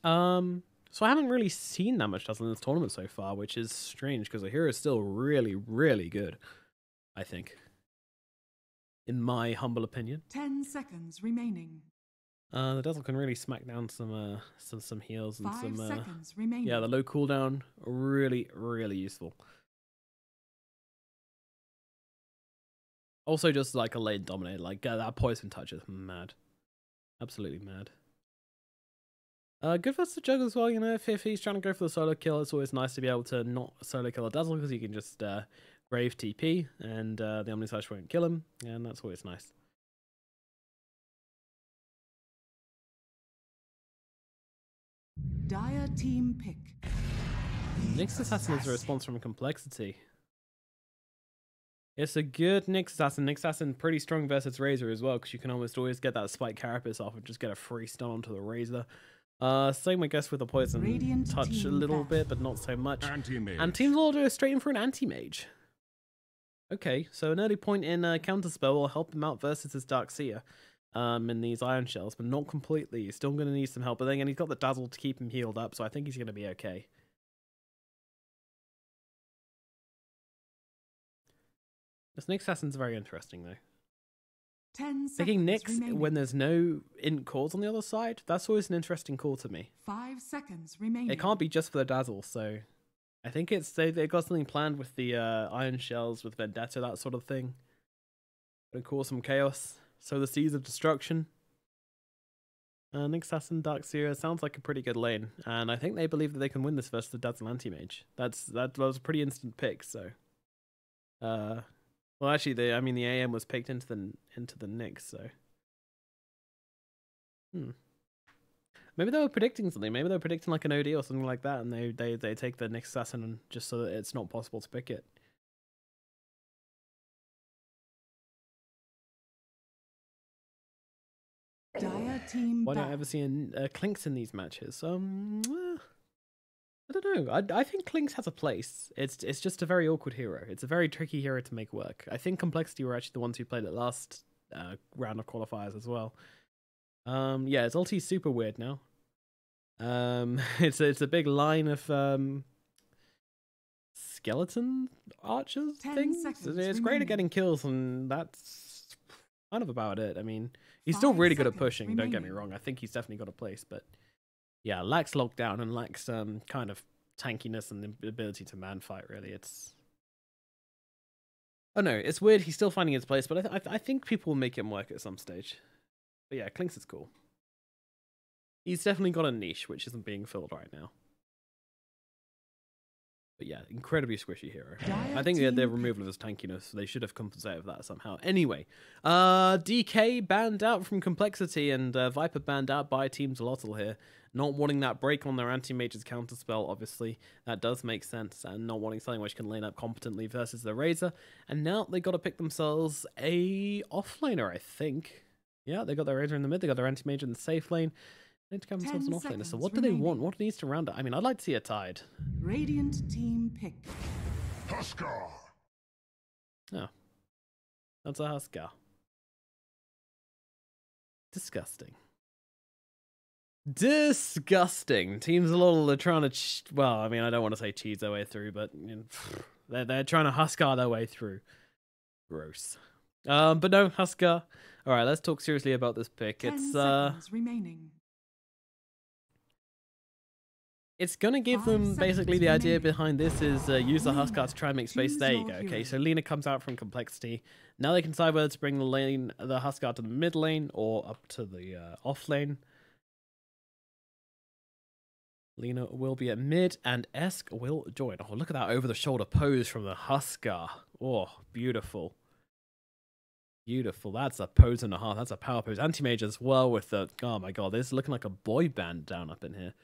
So I haven't really seen that much Dazzle in this tournament so far, which is strange because the hero is still really, really good, I think. In my humble opinion. 10 seconds remaining. The Dazzle can really smack down some heals and 5 seconds remaining. yeah, the low cooldown, really, really useful. Also, just like a lane dominate, like that poison touch is mad, absolutely mad. Good versus the Juggle as well, you know, if he's trying to go for the solo kill, it's always nice to be able to not solo kill a Dazzle because you can just Grave TP and the Omnislash won't kill him, and that's always nice. Dire team pick. Nyx Assassin is a response from compLexity. It's a good Nyx Assassin. Nyx Assassin pretty strong versus Razor as well, because you can almost always get that Spike Carapace off and just get a free stun onto the Razor. Same I guess with the Poison Radiant touch a little bit, but not so much. Anti-mage. And Team Xolotl go straight in for an anti-mage. Okay, so an early point in Counterspell will help him out versus his Darkseer in these Iron Shells, but not completely. He's still going to need some help. But then again, he's got the Dazzle to keep him healed up, so I think he's going to be okay. This Nyx Assassin's very interesting, though. 10 Picking seconds Nyx remaining. when there's no int cores on the other side, that's always an interesting call to me. 5 seconds remaining. It can't be just for the Dazzle, so I think they got something planned with the Iron Shells, with Vendetta, that sort of thing. Gonna cause some chaos. So the Seas of Destruction. Nyx Assassin, Darkseer sounds like a pretty good lane, and I think they believe that they can win this versus the Dazzle Anti-Mage. That was a pretty instant pick, so. Well, actually, the AM was picked into the Nyx, so. Maybe they were predicting something. Maybe they were predicting like an OD or something like that, and they take the Nyx Assassin just so that it's not possible to pick it. Dire team Why don't I back. ever see Clinks in these matches? I don't know. I think Clinks has a place. It's just a very awkward hero. It's a very tricky hero to make work. I think compLexity were actually the ones who played it last round of qualifiers as well. Yeah, his ulti's super weird now. It's a big line of skeleton archers 10 things. seconds It's great remaining. at getting kills, and that's kind of about it. I mean, he's still 5 really good at seconds pushing. Don't get me remaining. wrong. I think he's definitely got a place, but yeah, lacks lockdown and lacks kind of tankiness and the ability to man fight. Really, it's. Oh no, it's weird. He's still finding his place, but I think people will make him work at some stage. But yeah, Clinks is cool. He's definitely got a niche which isn't being filled right now. But yeah, incredibly squishy hero. I think the removal of his tankiness, they should have compensated for that somehow. Anyway, DK banned out from compLexity, and Viper banned out by Team Xolotl here. Not wanting that break on their anti-mage's counterspell, obviously. That does make sense. And not wanting something which can lane up competently versus the Razor. And now they got to pick themselves a offlaner, I think. Yeah, they got their Razor in the mid. They got their anti-mage in the safe lane. They need to come themselves an 10 offlaner. So seconds what do they want? remaining. What needs to round it? I mean, I'd like to see a Tide. Radiant team pick. Huskar. Oh. That's a Huskar. Disgusting. Disgusting. Teams a lot are trying to, well, I mean, I don't want to say cheese their way through, but you know, they're trying to Huskar their way through. Gross. But no, Huskar. All right, let's talk seriously about this pick. 10 It's seconds remaining. It's gonna give 5 them basically the seconds idea remaining. behind this is use the Lina, Huskar to try and make space. choose There you your go. Okay, hero. so Lina comes out from compLexity. Now they can decide whether to bring the Huskar to the mid lane or up to the off lane. Lina will be at mid, and Esk will join. Oh, look at that over-the-shoulder pose from the Huskar. Oh, beautiful. Beautiful. That's a pose and a half. That's a power pose. Anti-mage as well with the... Oh my god, this is looking like a boy band down up in here.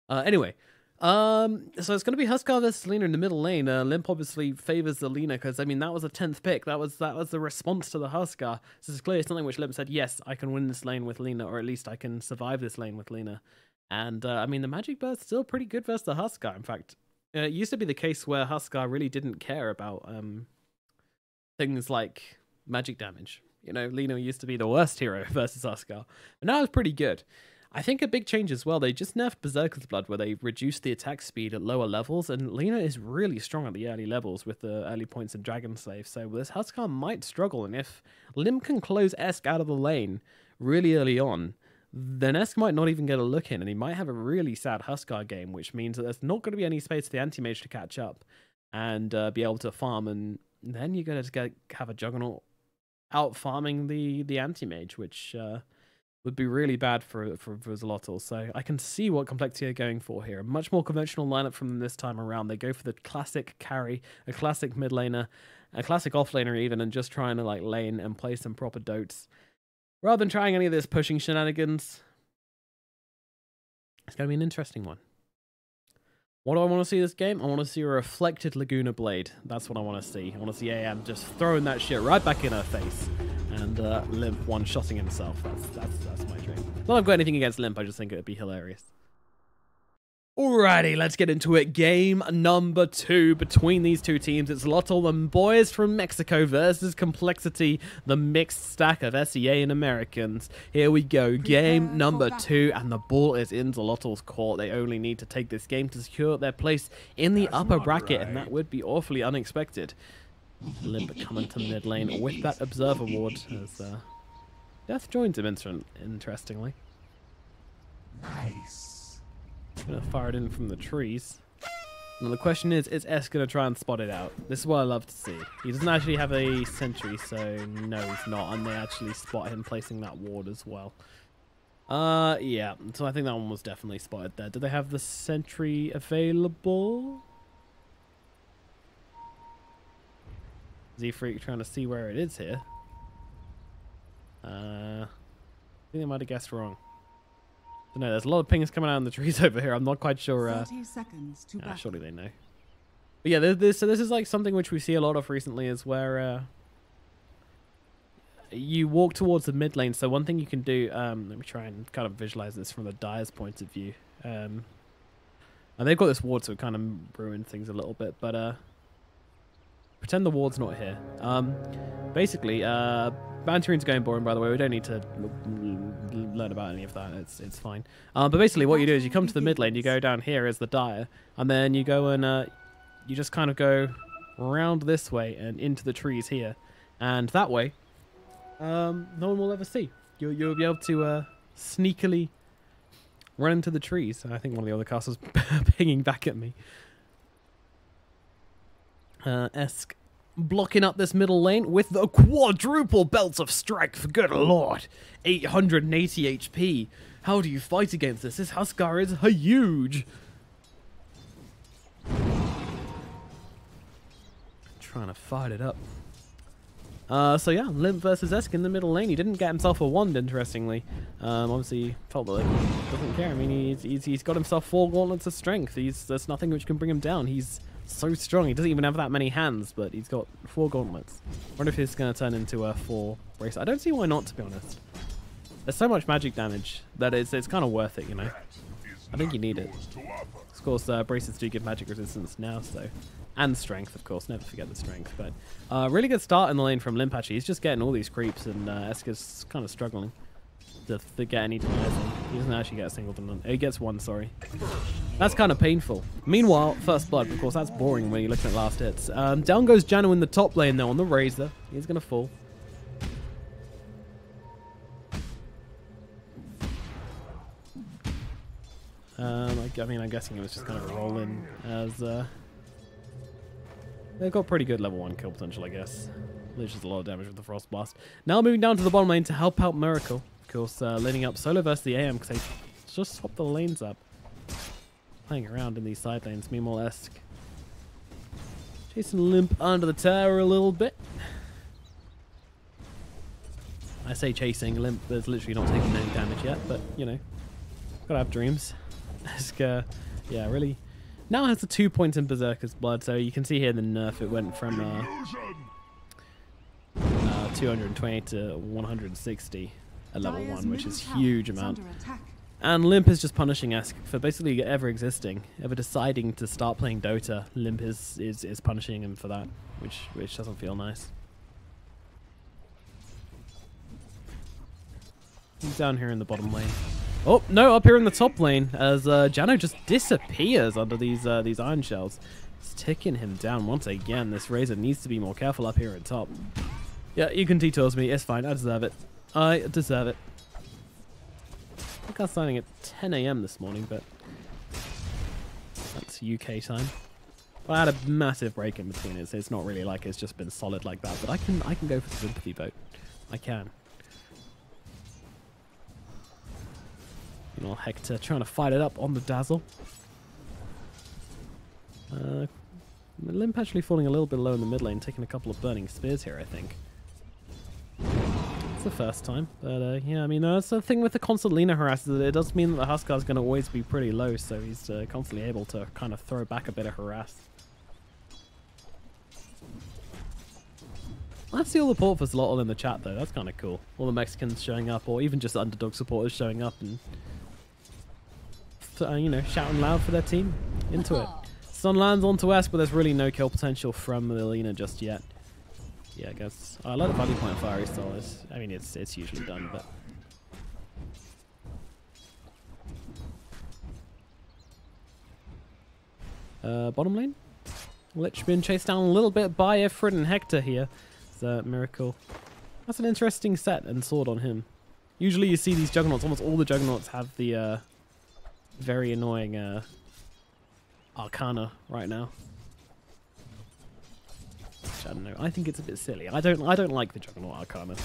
Anyway, so it's going to be Huskar versus Lina in the middle lane. Limp obviously favors the Lina because, I mean, that was a 10th pick. That was the response to the Huskar. This is clearly something which Limp said, yes, I can win this lane with Lina, or at least I can survive this lane with Lina. And, I mean, the Magic Burst's still pretty good versus the Huskar. In fact, it used to be the case where Huskar really didn't care about things like magic damage. You know, Lina used to be the worst hero versus Huskar. But now it's pretty good. I think a big change as well, they just nerfed Berserker's Blood where they reduced the attack speed at lower levels, and Lina is really strong at the early levels with the early points in Dragon Slave, so this Huskar might struggle, and if Limp can close Esk out of the lane really early on, then Esk might not even get a look in, and he might have a really sad Huskar game, which means that there's not going to be any space for the anti-mage to catch up and be able to farm, and then you're going to have a Juggernaut out farming the anti-mage, which would be really bad for Xolotl. So I can see what compLexity are going for here. A much more conventional lineup from them this time around. They go for the classic carry, a classic mid laner, a classic off laner even, and just trying to like lane and play some proper dotes. Rather than trying any of this pushing shenanigans. It's going to be an interesting one. What do I want to see this game? I want to see a reflected Laguna Blade. That's what I want to see. I want to see AM just throwing that shit right back in her face. And Limp one-shotting himself. That's my dream. Not that I've got anything against Limp, I just think it would be hilarious. Alrighty, let's get into it. Game number 2 between these two teams. It's Xolotl and boys from Mexico versus compLexity, the mixed stack of SEA and Americans. Here we go, game number 2, and the ball is in Xolotl's court. They only need to take this game to secure their place in the upper bracket, and that would be awfully unexpected. Limp coming to mid lane with that Observer Ward as Death joins him, interestingly. Nice. Gonna fire it in from the trees. And the question is Esk gonna try and spot it out? This is what I love to see. He doesn't actually have a sentry, so no, he's not. And they actually spot him placing that ward as well. Yeah. So I think that one was definitely spotted there. Do they have the sentry available? Z-Freak trying to see where it is here. I think they might have guessed wrong. No, there's a lot of pings coming out in the trees over here. I'm not quite sure. 30 seconds to battle. Surely they know. But yeah, so this is like something which we see a lot of recently, is where you walk towards the mid lane. So one thing you can do, let me try and kind of visualize this from the Dire's point of view. And they've got this ward, so it kind of ruins things a little bit. But pretend the ward's not here. Basically, Bantering's going boring, by the way. We don't need to learn about any of that. It's fine. But basically what you do is you come to the mid lane, you go down here as the Dire, and then you go and you just kind of go around this way and into the trees here. And that way, no one will ever see. You'll be able to sneakily run into the trees. And I think one of the other castles pinging back at me. Esk blocking up this middle lane with the quadruple belts of strength. Good lord. 880 HP. How do you fight against this? This Huskar is huge. Trying to fight it up. So yeah, Limp versus Esk in the middle lane. He didn't get himself a wand, interestingly. Obviously, felt that he doesn't care. I mean, he's got himself 4 gauntlets of strength. There's nothing which can bring him down. He's so strong. He doesn't even have that many hands, but he's got 4 gauntlets. I wonder if it's going to turn into a 4 brace. I don't see why not, to be honest. There's so much magic damage that it's kind of worth it, you know. I think you need it. Of course, braces do give magic resistance now, so... And strength, of course. Never forget the strength. But really good start in the lane from Limp, actually. He's just getting all these creeps, and Esk is kind of struggling to get any denies. He doesn't actually get a single deny. He gets 1, sorry. That's kind of painful. Meanwhile, first blood, of course, that's boring when you're looking at last hits. Down goes Jano in the top lane, though, on the Razor. He's going to fall. I mean, I'm guessing it was just kind of a roll in as... They've got pretty good level 1 kill potential, I guess. There's just a lot of damage with the Frost Blast. Now moving down to the bottom lane to help out Miracle. Of course, laning up solo versus the AM because they just swapped the lanes up. Playing around in these side lanes. Meanwhile, Esk chasing Limp under the tower a little bit. I say chasing. Limp is literally not taking any damage yet, but, you know, gotta have dreams. Esk, yeah, really... Now it has the 2 points in Berserker's Blood, so you can see here the nerf. It went from 220 to 160 at level 1, which is a huge amount. And Limp is just punishing Esk for basically ever existing, ever deciding to start playing Dota. Limp is punishing him for that, which doesn't feel nice. He's down here in the bottom lane. Oh, no, up here in the top lane as Jano just disappears under these iron shells. It's ticking him down once again. This Razor needs to be more careful up here at top. Yeah, you can detours me. It's fine. I deserve it. I deserve it. I think I was starting at 10 a.m. this morning, but that's UK time. Well, I had a massive break in between it, so it's not really like it's just been solid like that. But I can go for the sympathy vote. I can. You know, Hector trying to fight it up on the Dazzle. Limp actually falling a little bit low in the mid lane, taking a couple of burning spears here, I think. It's the first time, but yeah, I mean, that's the thing with the constant Lina harass, is that it does mean that the Huskar's going to always be pretty low, so he's constantly able to kind of throw back a bit of harass. I see all the support for Xolotl in the chat, though. That's kind of cool. All the Mexicans showing up, or even just underdog supporters showing up and you know, shouting loud for their team. Into it. Sun lands onto S, but there's really no kill potential from the Lina just yet. Yeah, I guess. I like the value point fiery style. I mean, it's usually done, but bottom lane. Lich been chased down a little bit by Ifrit and Hector here. It's a Miracle. That's an interesting set and sword on him. Usually you see these Juggernauts. Almost all the Juggernauts have the very annoying Arcana right now. Which I don't know. I think it's a bit silly. I don't like the Juggernaut Arcana.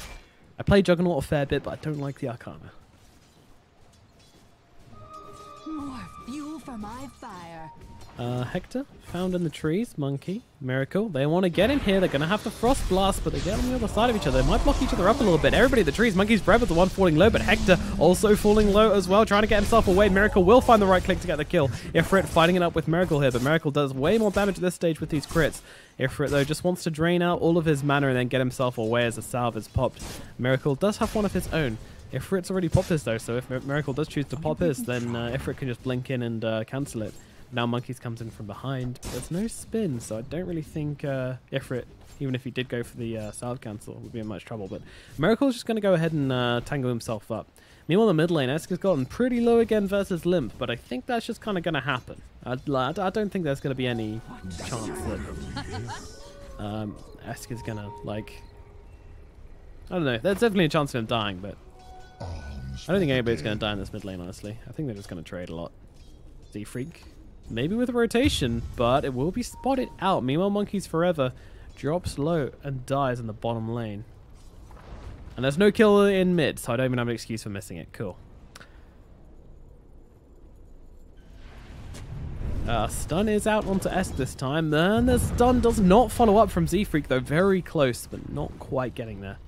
I play Juggernaut a fair bit, but I don't like the Arcana. More fuel for my fire. Hector found in the trees. Monkey, Miracle. They want to get in here. They're going to have to Frost Blast, but they get on the other side of each other. They might block each other up a little bit. Everybody in the trees. Monkey's forever the one falling low, but Hector also falling low as well, trying to get himself away. Miracle will find the right click to get the kill. Ifrit fighting it up with Miracle here, but Miracle does way more damage at this stage with these crits. Ifrit, though, just wants to drain out all of his mana and then get himself away as a salve is popped. Miracle does have one of his own. Ifrit's already popped his, though, so if Miracle does choose to pop his, then Ifrit can just blink in and cancel it. Now Monkeys comes in from behind, but there's no spin, so I don't really think Ifrit, even if he did go for the salve cancel, would be in much trouble. But Miracle's just going to go ahead and tangle himself up. Meanwhile, the mid lane, Esk has gotten pretty low again versus Limp, but I think that's just kind of going to happen. I don't think there's going to be any chance that Esk is going to, like... I don't know. There's definitely a chance of him dying, but I don't think anybody's going to die in this mid lane, honestly. I think they're just going to trade a lot. Z-Freak. Maybe with a rotation, but it will be spotted out. Meanwhile, Monkeys Forever drops low and dies in the bottom lane. And there's no kill in mid, so I don't even have an excuse for missing it. Cool. Stun is out onto S this time. And the stun does not follow up from Z-Freak, though. Very close, but not quite getting there.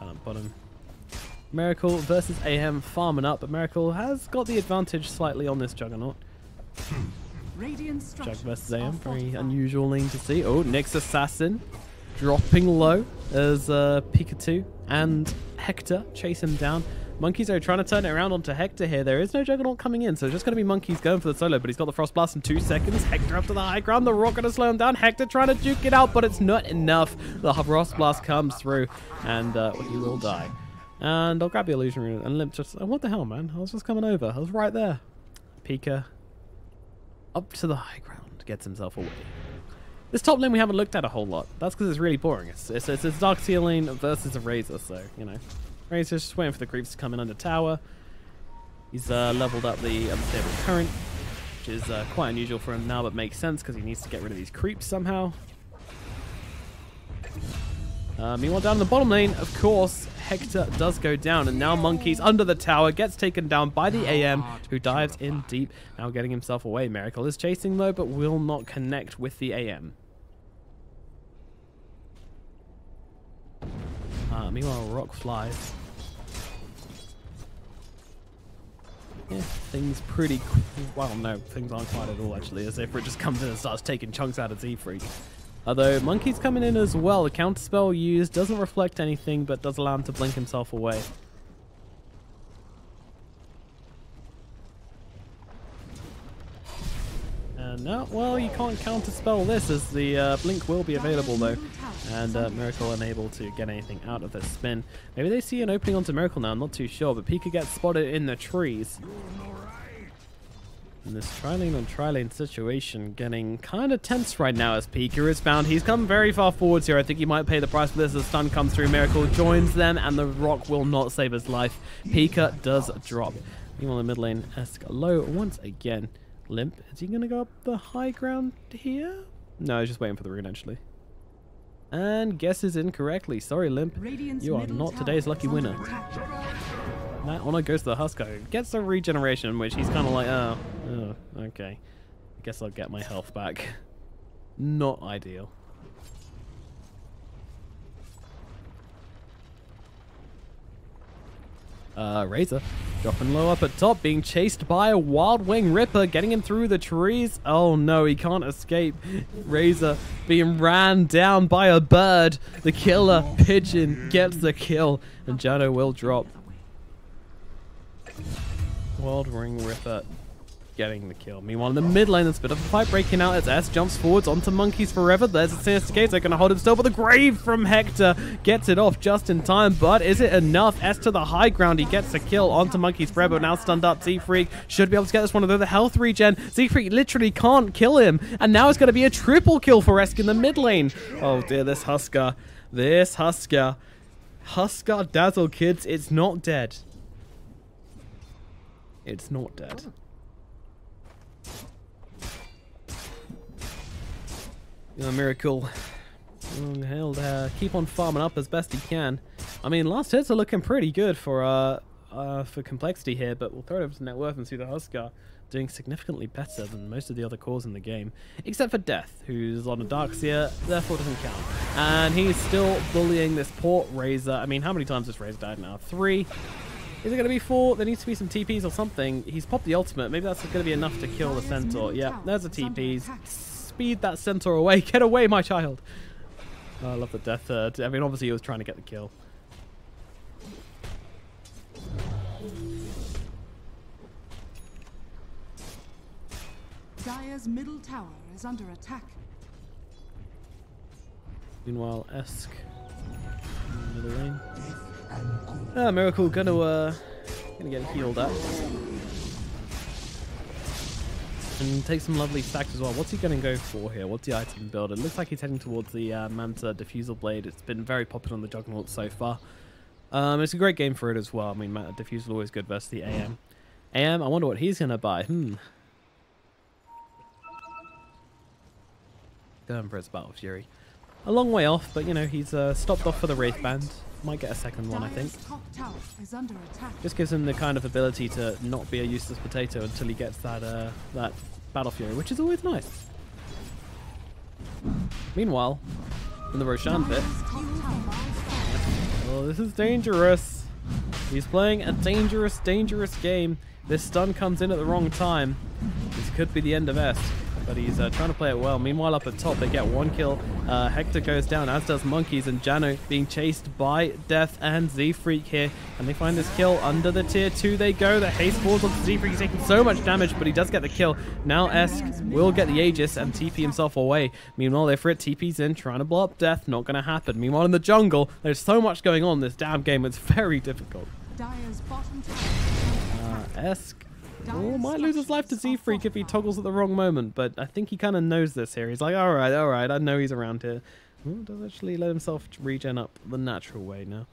Down at bottom. Miracle versus AM farming up, but Miracle has got the advantage slightly on this Juggernaut. Jug versus AM, very unusual lane to see. Oh, Nyx Assassin dropping low as Pikachu and Hector chase him down. Monkeys are trying to turn it around onto Hector here. There is no Juggernaut coming in, so it's just going to be Monkeys going for the solo, but he's got the Frost Blast in 2 seconds. Hector up to the high ground. The Rock going to slow him down. Hector trying to juke it out, but it's not enough. The Frost Blast comes through, and he will die. And I'll grab the Illusion Rune, and Limp just... Oh, what the hell, man? I was just coming over. I was right there. Pika up to the high ground. Gets himself away. This top lane we haven't looked at a whole lot. That's because it's really boring. It's Dark Sea lane versus a Razor, so, you know. Razor's just waiting for the creeps to come in under tower. He's leveled up the Unstable Current, which is quite unusual for him now, but makes sense because he needs to get rid of these creeps somehow. Meanwhile, down in the bottom lane, of course, Hector does go down, and now Monkeys under the tower gets taken down by the AM, who dives in deep, now getting himself away. Miracle is chasing though, but will not connect with the AM. Meanwhile, Rock flies. Yeah, things pretty... Well, no, things aren't quite at all, actually, as if it just comes in and starts taking chunks out of Z-Freak. Although, Monkey's coming in as well. The counterspell used doesn't reflect anything, but does allow him to blink himself away. No, well, you can't counterspell this as the blink will be available though. And Miracle unable to get anything out of this spin. Maybe they see an opening onto Miracle now, I'm not too sure, but Pika gets spotted in the trees. And this tri-lane on tri-lane situation getting kind of tense right now as Pika is found. He's come very far forwards here. I think he might pay the price for this as the stun comes through. Miracle joins them and the rock will not save his life. Pika does drop. Meanwhile, the mid lane, Esk low once again. Limp, is he going to go up the high ground here? No, he's just waiting for the rune actually. And guesses incorrectly. Sorry, Limp. You are not today's lucky winner. That honor goes to the Husker. Gets a regeneration, which he's kind of like, oh, okay. I guess I'll get my health back. Not ideal. Razor dropping low up at top, being chased by a Wild Wing Ripper, getting him through the trees. Oh no, he can't escape. Razor being ran down by a bird. The killer pigeon gets the kill, and Jano will drop. Wild Wing Ripper getting the kill. Meanwhile, in the mid lane, there's a bit of a fight breaking out as S jumps forwards onto Monkeys Forever. There's a sinister case. They're going to hold him still, but the grave from Hector gets it off just in time. But is it enough? S to the high ground. He gets a kill onto Monkeys Forever. Now stunned up. Z-Freak should be able to get this one, although the health regen. Z-Freak literally can't kill him. And now it's going to be a triple kill for Esk in the mid lane. Oh dear, this Husker. This Husker. Husker Dazzle, kids. It's not dead. It's not dead. Miracle. He'll keep on farming up as best he can. I mean, last hits are looking pretty good for compLexity here, but we'll throw it over to net worth and see the Husker doing significantly better than most of the other cores in the game, except for Death, who's on a Darkseer, therefore doesn't count. And he's still bullying this poor Razor. I mean, how many times has Razor died now? 3? Is it going to be 4? There needs to be some TPs or something. He's popped the ultimate. Maybe that's going to be enough to kill the Centaur. Yeah, there's a TP. Speed that Centaur away. Get away, my child. Oh, I love the Death. I mean, obviously he was trying to get the kill. Dire's middle tower is under attack. Meanwhile, Esk in the middle lane. Miracle gonna get healed up. And take some lovely stacks as well. What's he going to go for here? What's the item build? It looks like he's heading towards the Manta Diffusal Blade. It's been very popular on the Juggernaut so far. It's a great game for it as well. I mean, Manta Diffusal always good versus the AM. I wonder what he's going to buy. Going for his Battle Fury. A long way off, but you know, he's stopped off for the Wraith Band. Might get a second one, I think. Just gives him the kind of ability to not be a useless potato until he gets that that Battle Fury, which is always nice. Meanwhile, in the Roshan bit, oh, this is dangerous. He's playing a dangerous, dangerous game. This stun comes in at the wrong time. This could be the end of S. But he's trying to play it well. Meanwhile, up at top, they get one kill. Hector goes down, as does Monkeys, and Jano being chased by Death and Z-Freak here. And they find this kill under the tier 2. They go. The haste falls onto Z-Freak. He's taking so much damage, but he does get the kill. Now Esk will get the Aegis and TP himself away. Meanwhile, Ifrit TP's in, trying to blow up Death. Not going to happen. Meanwhile, in the jungle, there's so much going on this damn game. It's very difficult. Esk might lose his life to Z-Freak if he toggles at the wrong moment, but I think he kind of knows this here. He's like, alright, I know he's around here. Does actually let himself regen up the natural way now.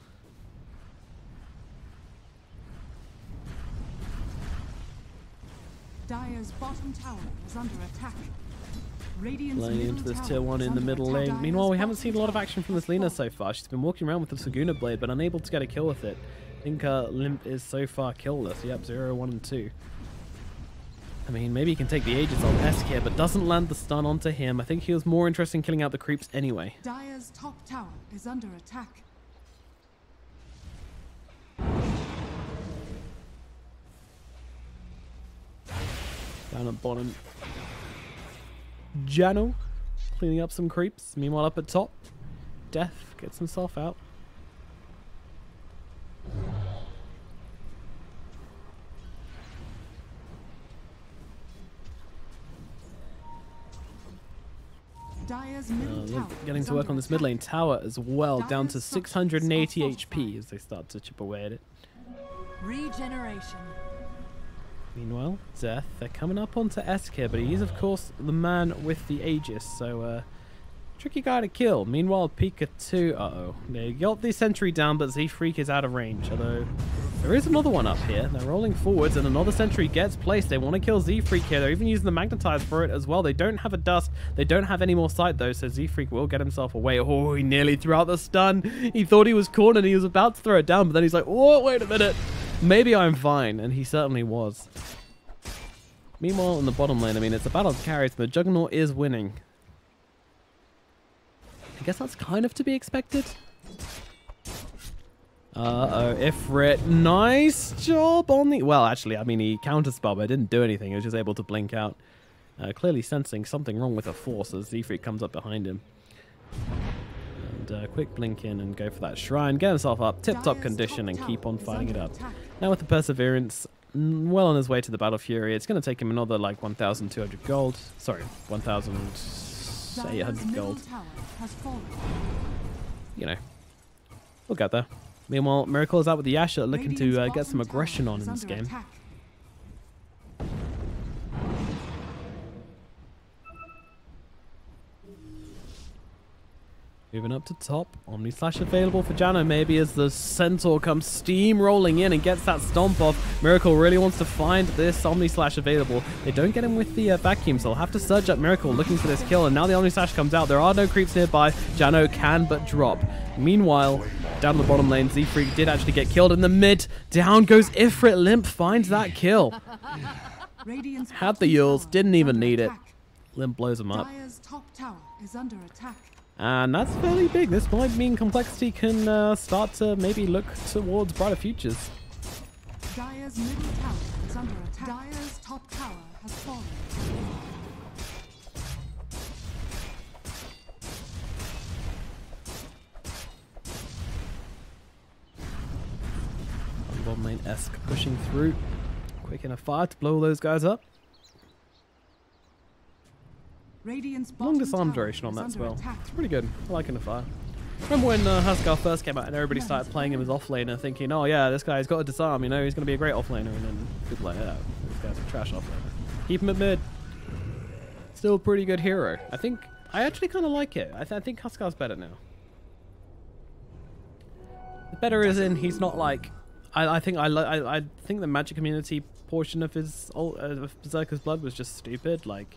Dire's bottom tower is under attack. Laying into this tier 1 in the middle lane. Meanwhile, we haven't seen a lot of action from this Lina so far. She's been walking around with the Saguna Blade, but unable to get a kill with it. I think Limp is so far killless. Yep, 0, 1, and 2. I mean, maybe he can take the Aegis on Esk here, but doesn't land the stun onto him. I think he was more interested in killing out the creeps anyway. Dire's top tower is under attack. Down at bottom, Jano cleaning up some creeps. Meanwhile, up at top, Death gets himself out. Dire's middle tower Getting is to work under on this mid lane attack. tower as well, down to Dire's 680 structures are HP fortified. as they start to chip away at it. Regeneration. Meanwhile, Zeth, they're coming up onto Esk here, but he's of course the man with the Aegis, so tricky guy to kill. Meanwhile, Pika 2, they got the sentry down, but Z-Freak is out of range, although there is another one up here. They're rolling forwards, and another sentry gets placed. They want to kill Z-Freak here. They're even using the Magnetize for it as well. They don't have a dust. They don't have any more sight, though, so Z-Freak will get himself away. Oh, he nearly threw out the stun. He thought he was cornered. He was about to throw it down, but then he's like, oh, wait a minute. Maybe I'm fine, and he certainly was. Meanwhile, in the bottom lane, I mean, it's a battle of carries, but the Juggernaut is winning. I guess that's kind of to be expected. Uh-oh, Ifrit. Nice job on the... Well, actually, I mean, he counter-spelled, but didn't do anything. He was just able to blink out. Clearly sensing something wrong with the Force as Z-Freak comes up behind him. And quick blink in and go for that Shrine. Get himself up, tip-top condition, and keep on fighting it up. Now with the Perseverance, well on his way to the Battle Fury, it's going to take him another, like, 1,200 gold. Sorry, 1,800 gold. You know, we'll get there. Meanwhile, Miracle is out with the Asher, looking to get some aggression on in this game. Moving up to top. Omni Slash available for Jano maybe as the Centaur comes steamrolling in and gets that stomp off. Miracle really wants to find this Omni Slash available. They don't get him with the vacuum, so they'll have to surge up Miracle looking for this kill. And now the Omni Slash comes out. There are no creeps nearby. Jano can but drop. Meanwhile, down the bottom lane, Z-Freak did actually get killed in the mid. Down goes Ifrit. Limp finds that kill. Had the Yules, didn't even need it. Limp blows him up. Dire's top tower is under attack. And that's fairly big. This might mean complexity can start to maybe look towards brighter futures. Dire's middle tower is under attack. Dire's top tower has fallen. Bottom lane Esk pushing through. Quick enough fire to blow all those guys up. Radiant's Long disarm tower duration on is that under spell. attack. It's pretty good. I like enough fire. Remember when Huskar first came out and everybody started playing him as offlaner, thinking, oh yeah, this guy's got a disarm, you know, he's going to be a great offlaner, and then people like, yeah, this guy's a trash offlaner. Keep him at mid. Still a pretty good hero. I actually kind of like it. I think Huskar's better now. The better is in he's not like... I think the magic community portion of his of Berserker's Blood was just stupid. Like,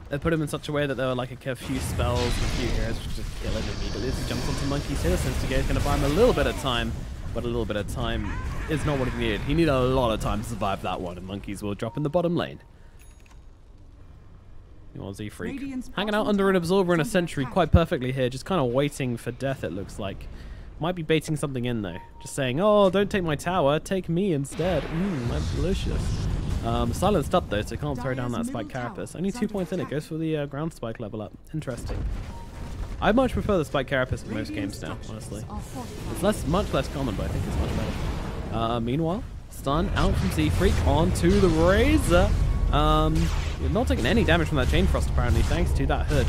they put him in such a way that there were like a few spells and a few heroes which just kill him immediately. As he jumps onto Monkey's here, since the game's going to buy him a little bit of time, but a little bit of time is not what he needed. He needed a lot of time to survive that one, and Monkeys will drop in the bottom lane. Z-Freak hanging out under an Absorber and a Sentry quite perfectly here, just kind of waiting for death, it looks like. Might be baiting something in though. Just saying, oh, don't take my tower, take me instead. That's delicious. Silenced up though, so can't throw down that Spike Carapace. Only 2 points in it, goes for the ground spike level up. Interesting. I much prefer the Spike Carapace in most games now, honestly. It's much less common, but I think it's much better. Meanwhile, stun out from Z-Freak onto the Razor. Not taking any damage from that Chain Frost apparently, thanks to that hood.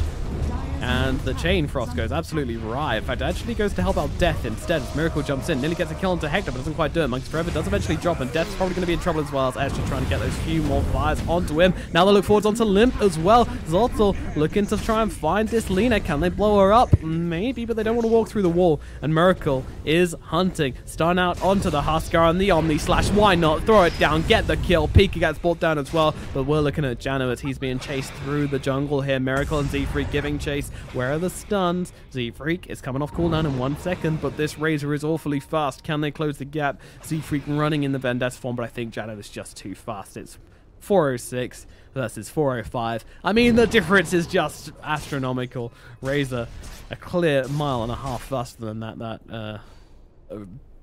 And the Chain Frost goes absolutely awry. In fact, it actually goes to help out Death instead. Miracle jumps in, nearly gets a kill onto Hector, but doesn't quite do it. Monkey's Forever does eventually drop, and Death's probably going to be in trouble as well, as actually trying to get those few more fires onto him. Now they look forwards onto Limp as well. Xolotl looking to try and find this Lina. Can they blow her up? Maybe, but they don't want to walk through the wall. And Miracle is hunting. Stun out onto the Huskar and the Omni Slash. Why not? Throw it down, get the kill. Pika gets brought down as well, but we're looking at Jano as he's being chased through the jungle here. Miracle and Z-Freak giving chase. Where are the stuns? Z-Freak is coming off cooldown in 1 second, but this Razor is awfully fast. Can they close the gap? Z-Freak running in the Vendetta form, but I think Jano is just too fast. It's 406 versus 405. I mean, the difference is just astronomical. Razor, a clear 1.5 miles faster than that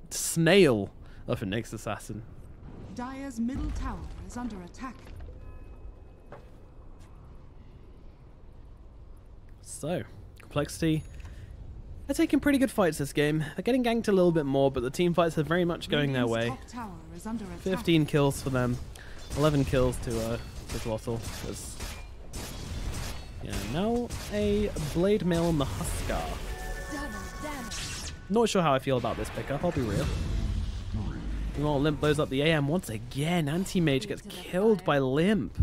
snail of a Nyx assassin. Dire's middle tower is under attack. So, complexity. They're taking pretty good fights this game. They're getting ganked a little bit more, but the team fights are very much going their way. Top tower is under attack. 15 kills for them, 11 kills to Xolotl. Yeah, Now a Blade Mail on the Huskar. Double damage. Not sure how I feel about this pickup, I'll be real. Meanwhile, Limp blows up the AM once again. Anti-Mage gets killed by Limp.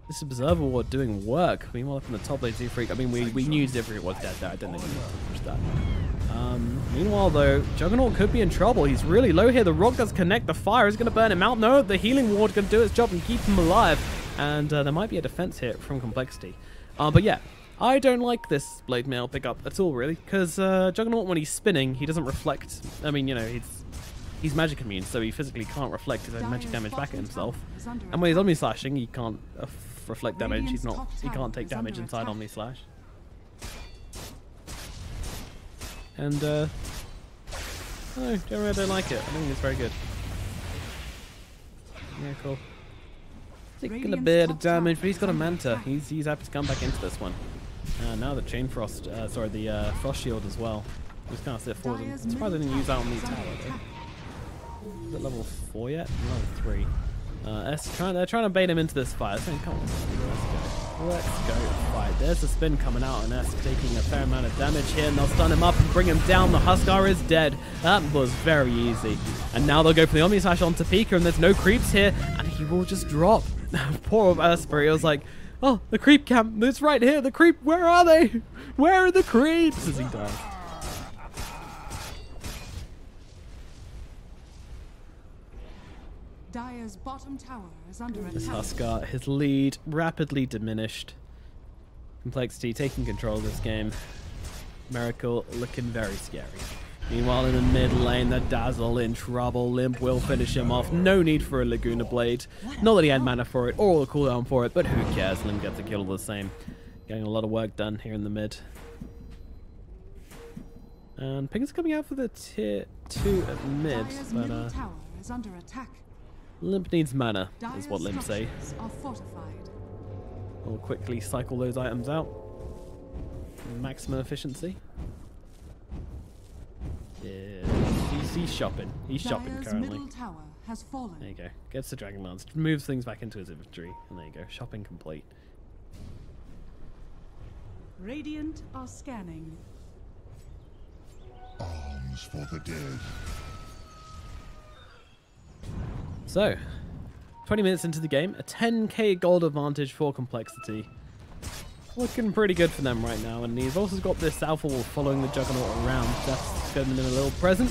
This Observer Ward doing work. Meanwhile, up in the top lane, Z-Freak. I mean, we knew Z-Freak was dead there. I didn't think we need to push that. Meanwhile, though, Juggernaut could be in trouble. He's really low here. The rock does connect. The fire is going to burn him out. No, the healing ward going to do its job and keep him alive. And there might be a defense here from compLexity. But yeah, I don't like this Blade Mail pickup at all, really. Because Juggernaut, when he's spinning, he doesn't reflect. I mean, you know, he's magic immune, so he physically can't reflect his own magic damage back at himself. And when he's Omni Slashing, he can't reflect damage. He can't take damage inside Omni Slash. And no, generally I don't like it. I think it's very good. Yeah, cool. Taking a bit of damage, but he's got a Manta. He's happy to come back into this one. Now the Chain Frost, sorry, the Frost Shield as well. Just kind of sit forward. I'm surprised I didn't use that on the tower though. Is it level 4 yet? Level 3. They're trying to bait him into this fight. Saying, come on, let's go fight. There's the spin coming out, and Esk taking a fair amount of damage here, and they'll stun him up and bring him down. The Huskar is dead. That was very easy. And now they'll go for the Omni Slash onto Pika, and there's no creeps here, and he will just drop. Poor Asper, he was like, oh, the creep camp, it's right here. The creep, where are they? Where are the creeps? As he dies. Dire's bottom tower is under This attack. Huskar, his lead rapidly diminished. compLexity taking control of this game. Miracle looking very scary. Meanwhile, in the mid lane, the Dazzle in trouble. Limp will finish him off. No need for a Laguna Blade. Not that he had mana for it or a cooldown for it, but who cares? Limp gets a kill all the same. Getting a lot of work done here in the mid. And Ping's coming out for the tier 2 at mid, Dire's but middle tower is under attack. Limp needs mana, is Dire's what Limp say. structures are fortified. We'll quickly cycle those items out. Maximum efficiency. Yeah, he's shopping. He's shopping Dire's currently. middle tower has fallen. There you go. Gets the Dragon Lance. Moves things back into his inventory. And there you go. Shopping complete. Radiant are scanning. Arms for the dead. So, 20 minutes into the game. A 10k gold advantage for compLexity. Looking pretty good for them right now. And he's also got this Alpha Wall following the Juggernaut around. That's giving them a little present.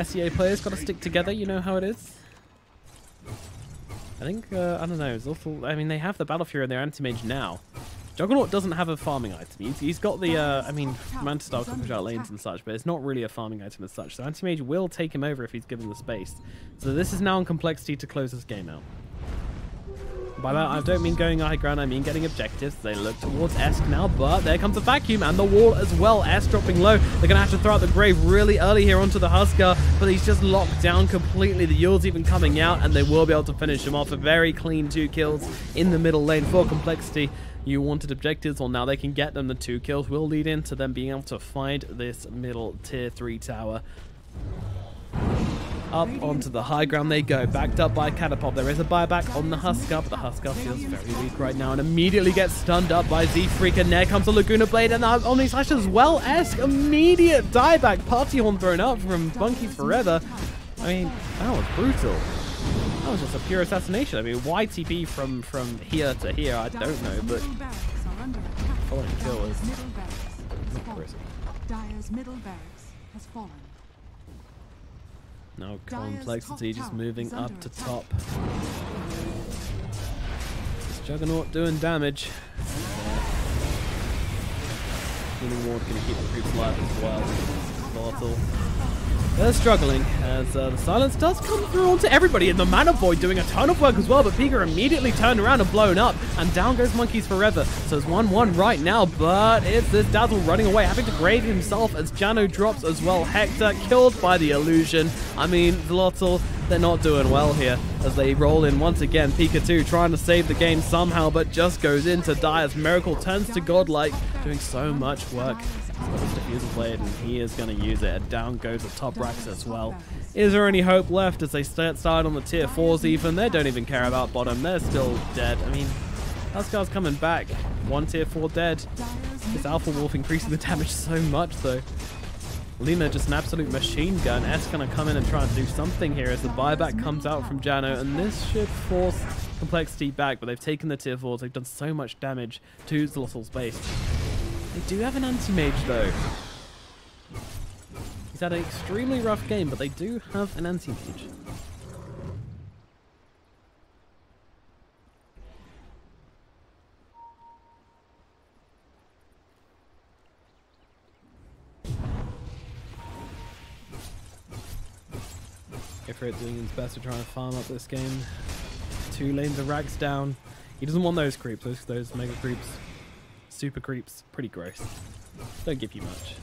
SEA players got to stick together. You know how it is. I think, I don't know. It's also, I mean, they have the Battle Fury and their Anti-Mage now. Juggernaut doesn't have a farming item. He's got the, I mean, Manta Star can push out lanes and such, but it's not really a farming item as such. So Anti-Mage will take him over if he's given the space. So this is now on compLexity to close this game out. By that, I don't mean going high ground, I mean getting objectives. They look towards Esk now, but there comes a vacuum and the wall as well. Esk dropping low. They're going to have to throw out the grave really early here onto the Huskar, but he's just locked down completely. The Yule's even coming out, and they will be able to finish him off. A very clean 2 kills in the middle lane for compLexity. You wanted objectives, well now they can get them. The 2 kills will lead into them being able to find this middle tier 3 tower. Up onto the high ground they go, backed up by Catapult. There is a buyback on the Huskar, but the Huskar feels very weak right now and immediately gets stunned up by Z-Freak, and there comes the Laguna Blade and Omni Slash as well. Esk, immediate dieback, Party Horn thrown up from Bunkies Forever. I mean, that was brutal. That was just a pure assassination. I mean, why TP from here to here, I don't know, but following kill is not crazy. Dire's middle barracks has fallen. Now compLexity just moving up to top. This Juggernaut doing damage. Healing Ward going to keep the creeps alive as well. Xolotl. They're struggling as the silence does come through onto everybody, and the Mana Void doing a ton of work as well, but Pika immediately turned around and blown up, and down goes Monkeys Forever. So it's 1-1 right now, but it's this Dazzle running away, having to grave himself as Jano drops as well. Hector killed by the illusion. I mean, Xolotl, they're not doing well here as they roll in once again. Pika 2 trying to save the game somehow, but just goes in to die as Miracle turns to Godlike, doing so much work. He's got his Diffusal Blade and he is going to use it, and down goes the top racks as well. Is there any hope left as they start on the tier 4s even? They don't even care about bottom, they're still dead. I mean, Huskar's coming back. 1 tier 4 dead. This Alpha Wolf increasing the damage so much though. Lina just an absolute machine gun. S gonna come in and try and do something here as the buyback comes out from Jano, and this should force complexity back, but they've taken the tier 4s. They've done so much damage to Xolotl's base. They do have an anti-mage though. He's had an extremely rough game, but they do have an anti-mage. Ifrit doing his best to try and farm up this game. 2 lanes of racks down. He doesn't want those creeps, those mega creeps. Super creeps, pretty gross. Don't give you much.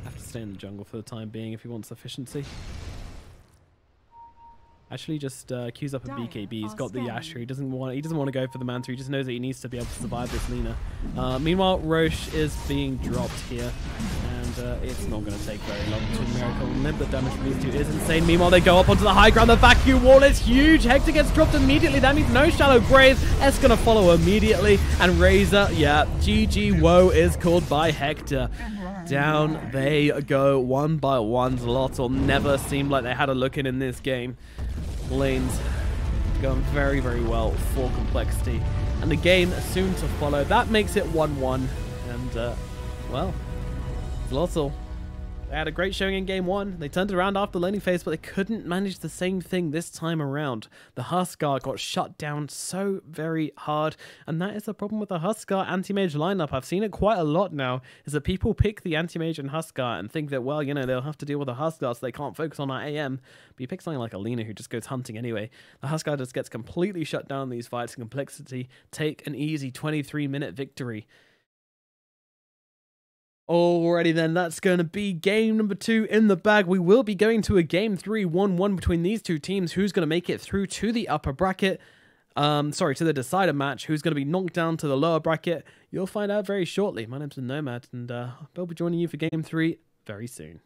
Have to stay in the jungle for the time being if he wants efficiency. Actually, just queues up a BKB. He's got the Asher. He doesn't want to go for the Manta. He just knows that he needs to be able to survive this Lina. Meanwhile, Roche is being dropped here, and it's not going to take very long to Miracle Limp. The damage from these two is insane. Meanwhile, they go up onto the high ground. The vacuum wall is huge. Hector gets dropped immediately. That means no shallow graves. S going to follow immediately, and Razor, yeah, GG woe is called by Hector. Down they go one by one. Xolotl never seemed like they had a look in this game. Lanes going very, very well for complexity, and the game soon to follow. That makes it 1-1, and well, Xolotl, they had a great showing in game 1. They turned it around after the laning phase, but they couldn't manage the same thing this time around. The Huskar got shut down so very hard, and that is the problem with the Huskar anti-mage lineup. I've seen it quite a lot now, is that people pick the anti-mage and Huskar and think that, well, you know, they'll have to deal with the Huskar, so they can't focus on our AM. But you pick something like Alina, who just goes hunting anyway. The Huskar just gets completely shut down in these fights, and complexity take an easy 23-minute victory. Alrighty then, that's going to be game number 2 in the bag. We will be going to a game 3, 1-1 between these two teams. Who's going to make it through to the upper bracket? To the decider match. Who's going to be knocked down to the lower bracket? You'll find out very shortly. My name's Nomad, and I'll be joining you for game 3 very soon.